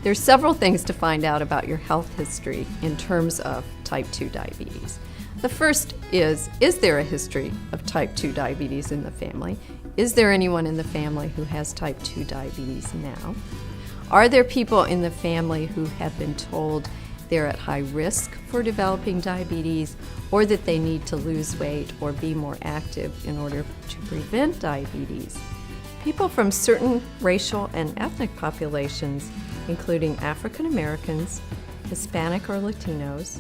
There's several things to find out about your health history in terms of type 2 diabetes. The first is there a history of type 2 diabetes in the family? Is there anyone in the family who has type 2 diabetes now? Are there people in the family who have been told they're at high risk for developing diabetes, or that they need to lose weight or be more active in order to prevent diabetes? People from certain racial and ethnic populations, including African Americans, Hispanic or Latinos,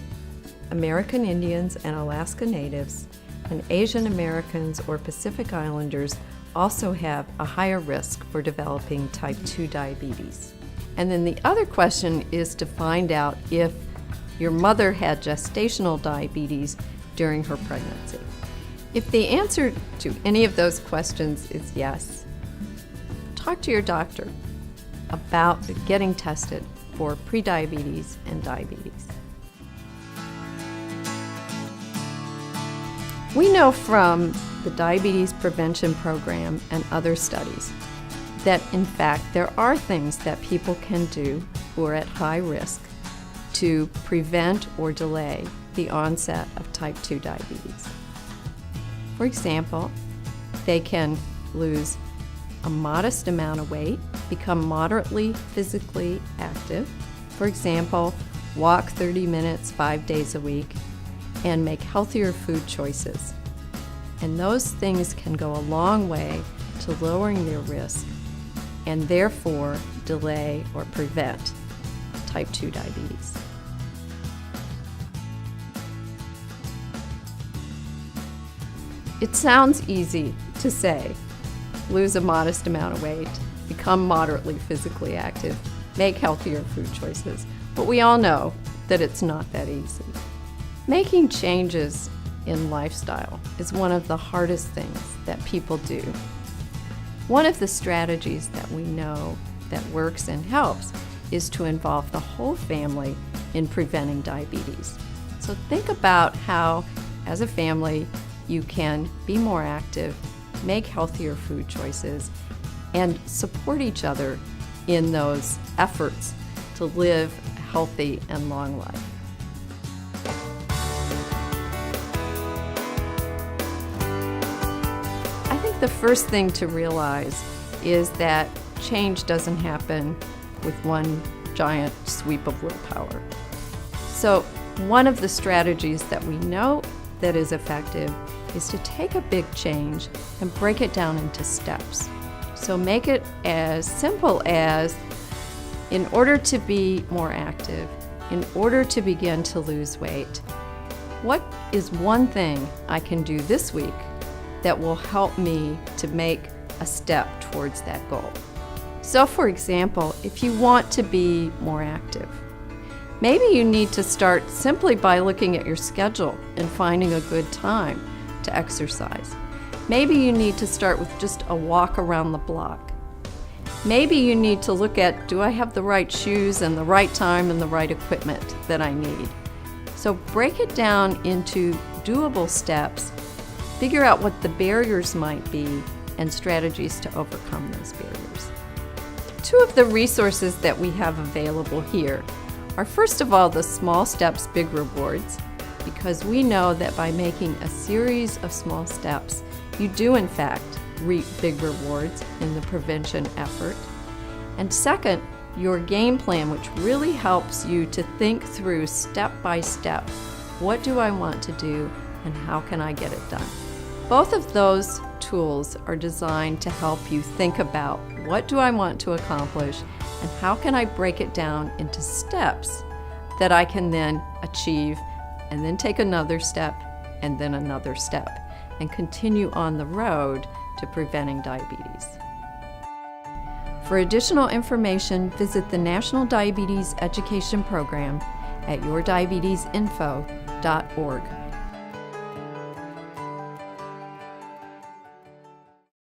American Indians and Alaska Natives, and Asian Americans or Pacific Islanders, also have a higher risk for developing type 2 diabetes. And then the other question is to find out if your mother had gestational diabetes during her pregnancy. If the answer to any of those questions is yes, talk to your doctor about getting tested for prediabetes and diabetes. We know from the Diabetes Prevention Program and other studies that, in fact, there are things that people can do who are at high risk to prevent or delay the onset of type 2 diabetes. For example, they can lose a modest amount of weight, become moderately physically active. For example, walk 30 minutes 5 days a week, and make healthier food choices. And those things can go a long way to lowering their risk and therefore delay or prevent type 2 diabetes. It sounds easy to say, lose a modest amount of weight, become moderately physically active, make healthier food choices, but we all know that it's not that easy. Making changes in lifestyle is one of the hardest things that people do. One of the strategies that we know that works and helps is to involve the whole family in preventing diabetes. So think about how, as a family, you can be more active, make healthier food choices, and support each other in those efforts to live a healthy and long life. I think the first thing to realize is that change doesn't happen with one giant sweep of willpower. So one of the strategies that we know that is effective is to take a big change and break it down into steps. So make it as simple as, in order to be more active, in order to begin to lose weight, what is one thing I can do this week that will help me to make a step towards that goal? So for example, if you want to be more active, maybe you need to start simply by looking at your schedule and finding a good time to exercise. Maybe you need to start with just a walk around the block. Maybe you need to look at, do I have the right shoes and the right time and the right equipment that I need? So break it down into doable steps, figure out what the barriers might be, and strategies to overcome those barriers. Two of the resources that we have available here are, first of all, the Small Steps, Big Rewards, because we know that by making a series of small steps, you do in fact reap big rewards in the prevention effort. And second, your game plan, which really helps you to think through step by step, what do I want to do and how can I get it done? Both of those tools are designed to help you think about, what do I want to accomplish and how can I break it down into steps that I can then achieve, and then take another step and then another step, and continue on the road to preventing diabetes. For additional information, visit the National Diabetes Education Program at yourdiabetesinfo.org.